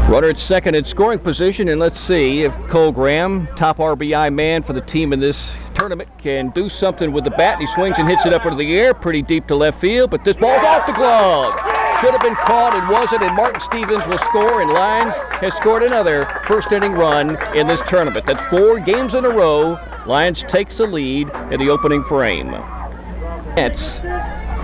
Runner at second in scoring position, and let's see if Cole Graham, top RBI man for the team in this tournament, can do something with the bat. He swings and hits it up into the air, pretty deep to left field, but this ball's off the glove. Should have been caught and wasn't, and Martin Stevens will score, and Lyons has scored another first inning run in this tournament. That's 4 games in a row. Lyons takes the lead in the opening frame.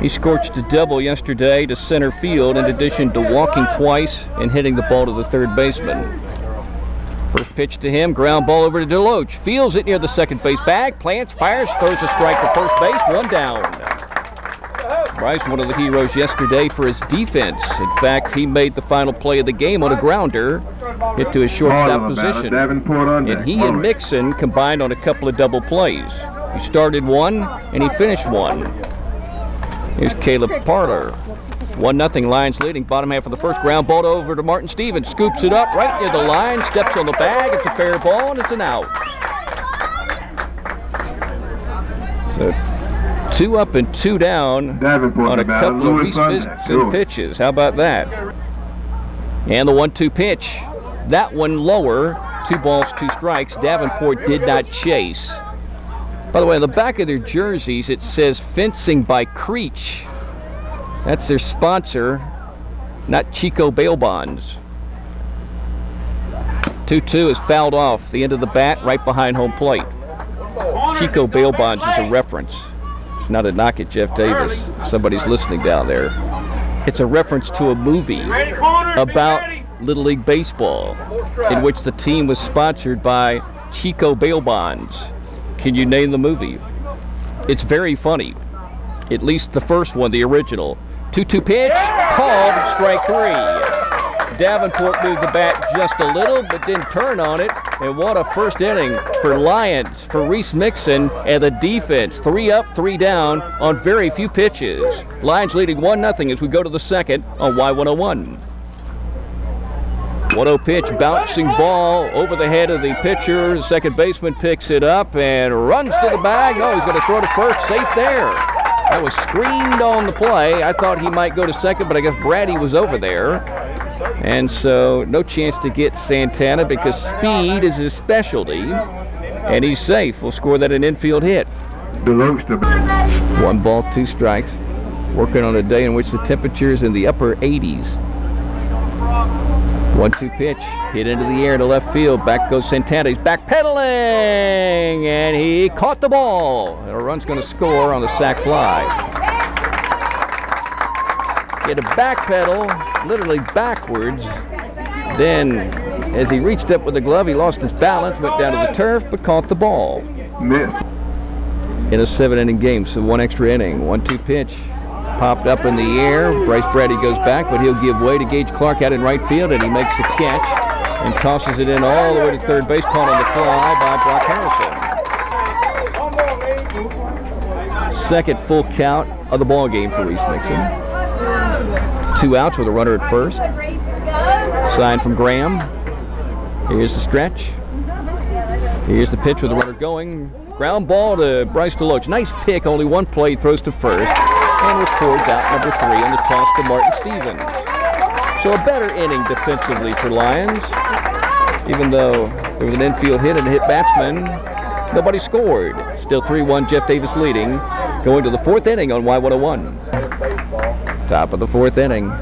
He scorched a double yesterday to center field in addition to walking twice and hitting the ball to the third baseman. First pitch to him, ground ball over to DeLoach. Fields it near the second base bag, plants, fires, throws a strike to first base, 1 down. Bryce, one of the heroes yesterday for his defense. In fact, he made the final play of the game on a grounder, hit to his shortstop position. And he and Mixon combined on a couple of double plays. He started one and he finished one. Here's Caleb Parler. 1-0 Lions leading. Bottom half of the first. Ground ball over to Martin Stevens. Scoops it up right near the line. Steps on the bag. It's a fair ball and it's an out. So 2 up and 2 down on a couple of recent pitches. How about that? And the 1-2 pitch. That one lower. 2 balls, 2 strikes. Davenport did not chase. By the way, on the back of their jerseys, it says Fencing by Creech. That's their sponsor, not Chico Bail Bonds. 2-2 is fouled off the end of the bat right behind home plate. Chico Bail Bonds is a reference. It's not a knock at Jeff Davis. Somebody's listening down there. It's a reference to a movie about Little League Baseball in which the team was sponsored by Chico Bail Bonds. Can you name the movie? It's very funny. At least the first one, the original. 2-2 pitch, called, strike 3. Davenport moved the bat just a little, but didn't turn on it. And what a first inning for Lyons, for Reese Mixon, and the defense. 3 up, 3 down on very few pitches. Lyons leading 1-0 as we go to the second on Y101. 1-0 pitch, bouncing ball over the head of the pitcher. The second baseman picks it up and runs to the bag. Oh, he's going to throw to first. Safe there. That was screened on the play. I thought he might go to second, but I guess Brady was over there. And so no chance to get Santana because speed is his specialty. And he's safe. We'll score that an infield hit. 1 ball, 2 strikes. Working on a day in which the temperature is in the upper 80s. 1-2 pitch, hit into the air to left field. Back goes Santana. He's backpedaling, and he caught the ball. And a run's going to score on the sac fly. He had to backpedal, literally backwards. Then, as he reached up with the glove, he lost his balance, went down to the turf, but caught the ball. Missed. In a 7-inning game, so 1 extra inning. 1-2 pitch. Popped up in the air. Bryce Brady goes back, but he'll give way to Gage Clark out in right field, and he makes the catch and tosses it in all the way to third base, caught on the fly by Brock Harrison. Second full count of the ball game for Reese Mixon. 2 outs with a runner at first. Sign from Graham. Here's the stretch. Here's the pitch with the runner going. Ground ball to Bryce DeLoach. Nice pick, only 1 play, throws to first. And records out number 3 on the toss to Martin Stevens. So a better inning defensively for Lyons. Even though there was an infield hit and a hit batsman, nobody scored. Still 3-1, Jeff Davis leading. Going to the 4th inning on Y101. Top of the 4th inning.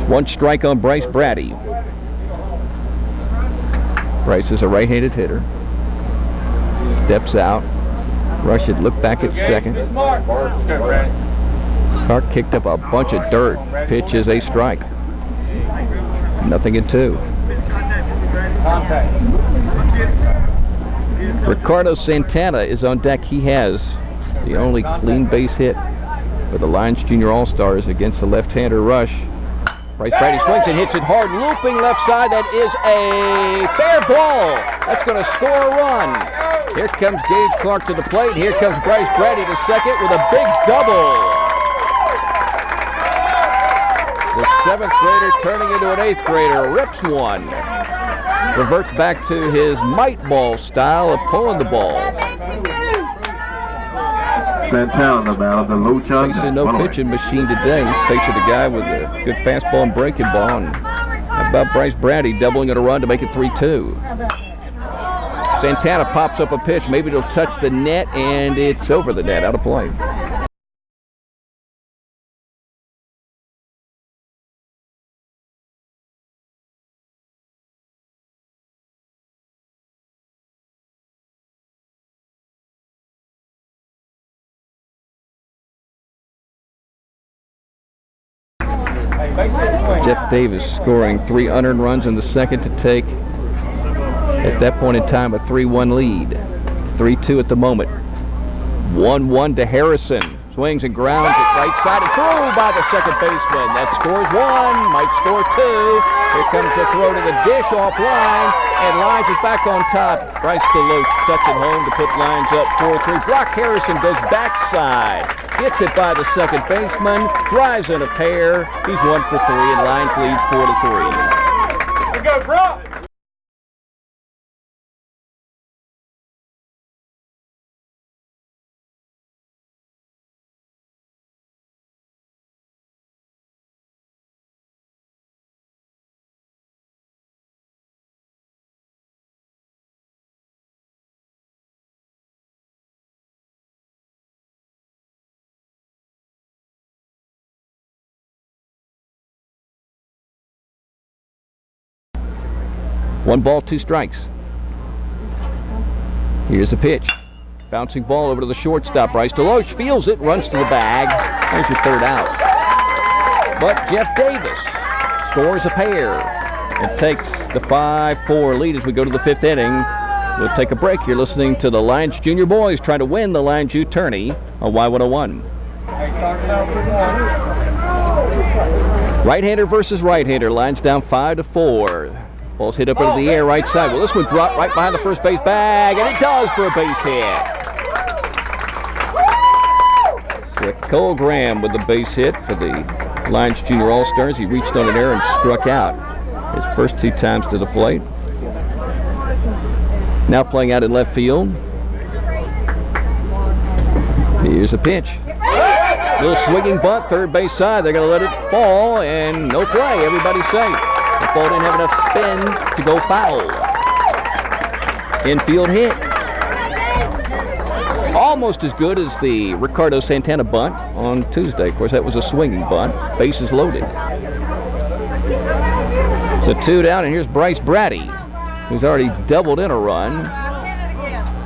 1 strike on Bryce Brady. Bryce is a right-handed hitter. Steps out. Rush it, look back at second. Clark kicked up a bunch of dirt. Pitch is a strike. 0-2. Ricardo Santana is on deck. He has the only clean base hit for the Lyons Junior All-Stars against the left-hander Rush. Bryce Brady swings and hits it hard, looping left side. That is a fair ball. That's going to score a run. Here comes Gage Clark to the plate. Here comes Bryce Brady to second with a big double. The 7th grader turning into an 8th grader. Rips one. Reverts back to his might ball style of pulling the ball. Santana about the low Facing no pitching machine today. He's facing a guy with a good fastball and breaking ball. And how about Bryce Brady doubling it a run to make it 3-2. Santana pops up a pitch. Maybe it'll touch the net, and it's over the net, out of play. Jeff Davis scoring 3 unearned runs in the second to take, at that point in time, a 3-1 lead. It's 3-2 at the moment. 1-1 to Harrison. Swings and grounds it right side and through by the second baseman. That scores 1, might score 2. Here comes the throw to the dish offline, and Lyons is back on top. Bryce Deloach touching home to put Lyons up 4-3. Brock Harrison goes backside. Gets it by the second baseman, drives in a pair. He's 1 for 3, and Lyons leads 4-3. Here we go, Brock! One ball, 2 strikes. Here's the pitch. Bouncing ball over to the shortstop. Bryce Deloach feels it, runs to the bag. There's your 3rd out. But Jeff Davis scores a pair and takes the 5-4 lead as we go to the 5th inning. We'll take a break. You're listening to the Lyons Junior Boys trying to win the Lyons U Tourney on Y101. Right-hander versus right-hander. Lyons down 5-4. Ball's hit up into the air right side. Well, this one dropped right behind the first base bag, and it does for a base hit. So Cole Graham with the base hit for the Lyons Junior All-Stars. He reached on an error and struck out his first 2 times to the plate. Now playing out in left field. Here's a pitch. Little swinging bunt, third base side. They're going to let it fall, and no play. Everybody's safe. The ball didn't have enough spin to go foul. Infield hit. Almost as good as the Ricardo Santana bunt on Tuesday. Of course, that was a swinging bunt. Bases loaded. So 2 down, and here's Bryce Brady, who's already doubled in a run.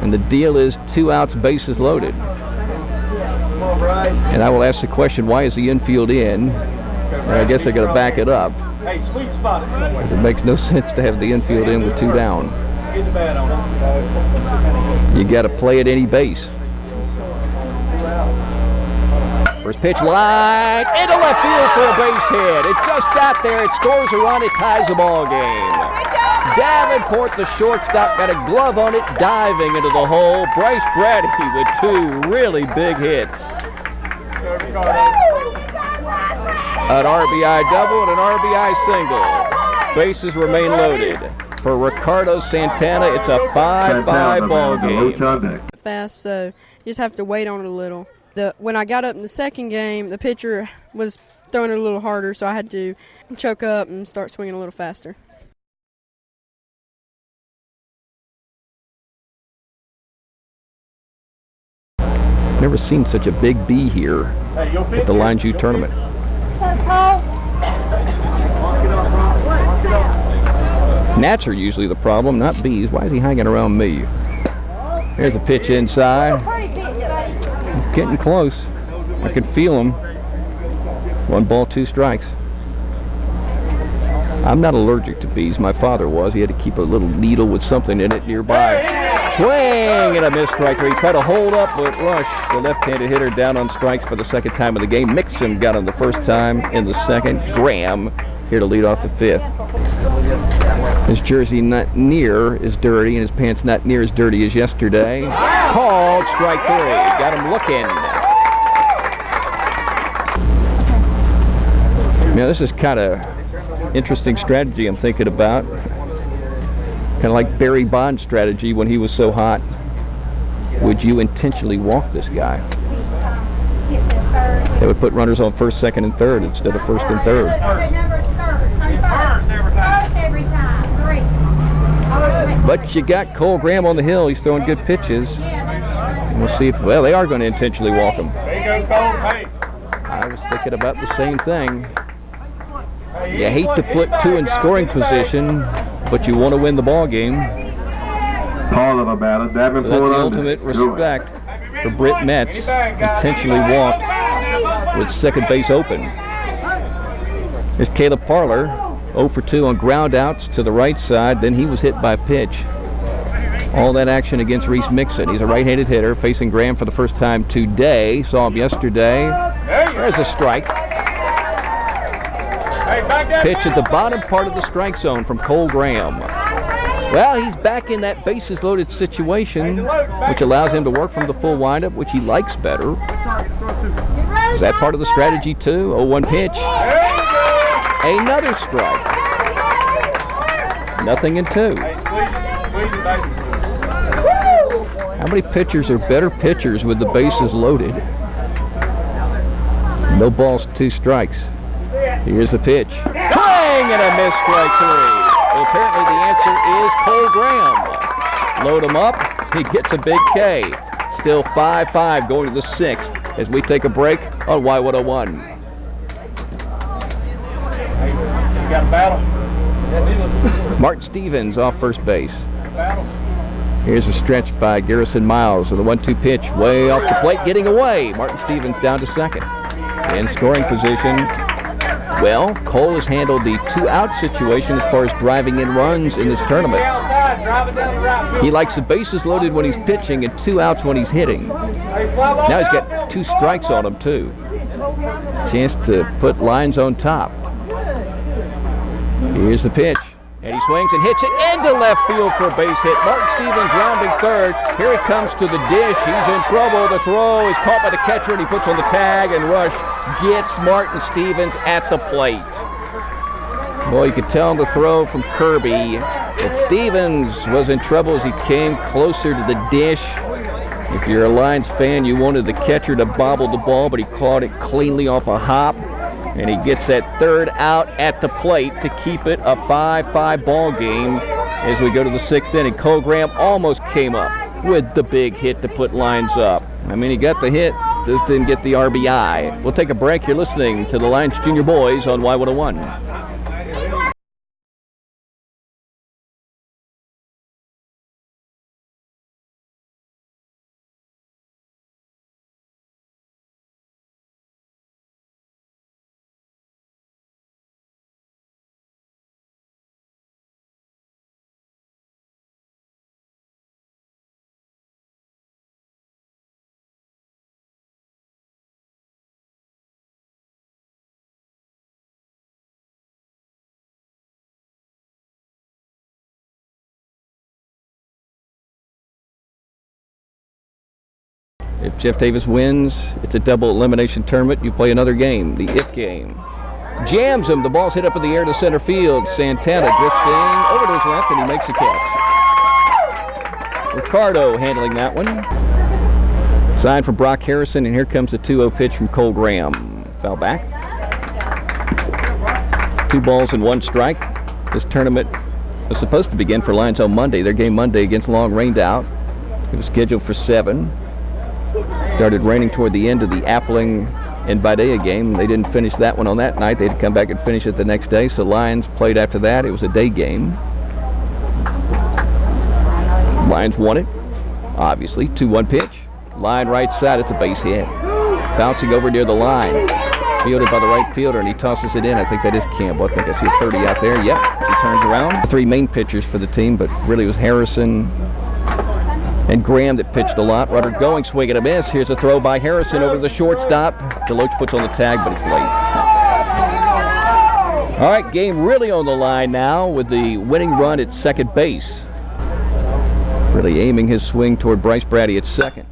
And the deal is 2 outs, bases loaded. And I will ask the question, why is the infield in? And I guess I got to back it up. Hey, sweet spot it somewhere. Because it makes no sense to have the infield in with 2 down. Get the bat on it. You got to play at any base. First pitch line into left field for a base hit. It just got there. It scores a run. It ties the ball game. Davenport, the shortstop, got a glove on it, diving into the hole. Bryce Brady with 2 really big hits. An RBI double and an RBI single. Bases remain loaded. For Ricardo Santana, it's a 5-5 ball game. Fast, so you just have to wait on it a little. When I got up in the second game, the pitcher was throwing it a little harder, so I had to choke up and start swinging a little faster. Never seen such a big bee here at the Lyons U tournament. Gnats are usually the problem, not bees. Why is he hanging around me? There's a pitch inside. He's getting close. I can feel him. 1 ball, 2 strikes. I'm not allergic to bees. My father was. He had to keep a little needle with something in it nearby. Swing and a missed strike three. Tried to hold up, but Rush, the left-handed hitter, down on strikes for the second time of the game. Mixon got him the first time in the second. Graham here to lead off the 5th. His jersey not near as dirty and his pants not near as dirty as yesterday. Called strike 3. Got him looking. Now this is kind of interesting strategy I'm thinking about. Kind of like Barry Bond's strategy when he was so hot. Would you intentionally walk this guy? They would put runners on first, second, and third instead of first and third. But you got Cole Graham on the hill. He's throwing good pitches. And we'll see if, well, they are going to intentionally walk him. There you go, Cole. Hey. I was thinking about the same thing. You hate to put two in scoring position, but you want to win the ball game. Pause of the batter. So that's the ultimate respect for Britt Metz. Intentionally walked with second base open. Here's Caleb Parler, 0 for 2 on ground outs to the right side. Then he was hit by a pitch. All that action against Reese Mixon. He's a right-handed hitter facing Graham for the first time today. Saw him yesterday. There's a strike. Pitch at the bottom part of the strike zone from Cole Graham. Well, he's back in that bases loaded situation, which allows him to work from the full windup, which he likes better. Is that part of the strategy too? 0-1 pitch. Another strike. 0-2. How many pitchers are better pitchers with the bases loaded? No balls, 2 strikes. Here's the pitch. Swing and a miss, strike 3. Well, apparently the answer is Cole Graham. Load him up, he gets a big K. Still 5-5 going to the 6th as we take a break on Y101. You got a battle. Martin Stevens off first base. Here's a stretch by Garrison Miles with a 1-2 pitch way off the plate, getting away. Martin Stevens down to second. In scoring position, well, Cole has handled the 2-out situation as far as driving in runs in this tournament. He likes the bases loaded when he's pitching and 2 outs when he's hitting. Now he's got 2 strikes on him too. Chance to put Lyons on top. Here's the pitch. And he swings and hits it into left field for a base hit. Martin Stevens rounding third. Here he comes to the dish. He's in trouble. The throw is caught by the catcher, and he puts on the tag, and Rush gets Martin Stevens at the plate. Boy, you could tell on the throw from Kirby that Stevens was in trouble as he came closer to the dish. If you're a Lions fan, you wanted the catcher to bobble the ball, but he caught it cleanly off a hop. And he gets that 3rd out at the plate to keep it a 5-5 ball game as we go to the 6th inning. Cole Graham almost came up with the big hit to put Lyons up. I mean, he got the hit, just didn't get the RBI. We'll take a break. You're listening to the Lions Junior Boys on Y101. If Jeff Davis wins, it's a double elimination tournament. You play another game, the if game. Jams him. The ball's hit up in the air to center field. Santana drifting over to his left, and he makes the catch. Ricardo handling that one. Sign for Brock Harrison, and here comes the 2-0 pitch from Cole Graham. Foul back. 2 balls and 1 strike. This tournament was supposed to begin for Lions on Monday. Their game Monday against Long rained out. It was scheduled for 7. Started raining toward the end of the Appling and Badea game. They didn't finish that one on that night. They had to come back and finish it the next day. So Lions played after that. It was a day game. Lions won it, obviously. 2-1 pitch. Line right side. It's a base hit. Bouncing over near the line. Fielded by the right fielder, and he tosses it in. I think that is Campbell. I think I see a 30 out there. Yep. He turns around. The 3 main pitchers for the team, but really it was Harrison and Graham that pitched a lot. Rudder going, swing and a miss. Here's a throw by Harrison over to the shortstop. DeLoach puts on the tag, but it's late. All right, game really on the line now with the winning run at second base. Really aiming his swing toward Bryce Brady at second.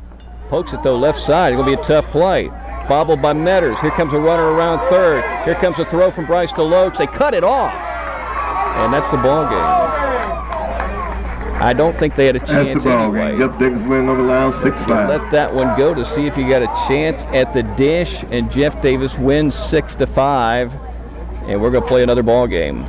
Pokes it though left side. It's going to be a tough play. Bobbled by Metters. Here comes a runner around third. Here comes a throw from Bryce DeLoach. They cut it off. And that's the ball game. I don't think they had a chance That's the ball anyway. game. Jeff Davis winning over Lyons 6-5. Let that one go to see if you got a chance at the dish, and Jeff Davis wins 6-5, and we're going to play another ball game.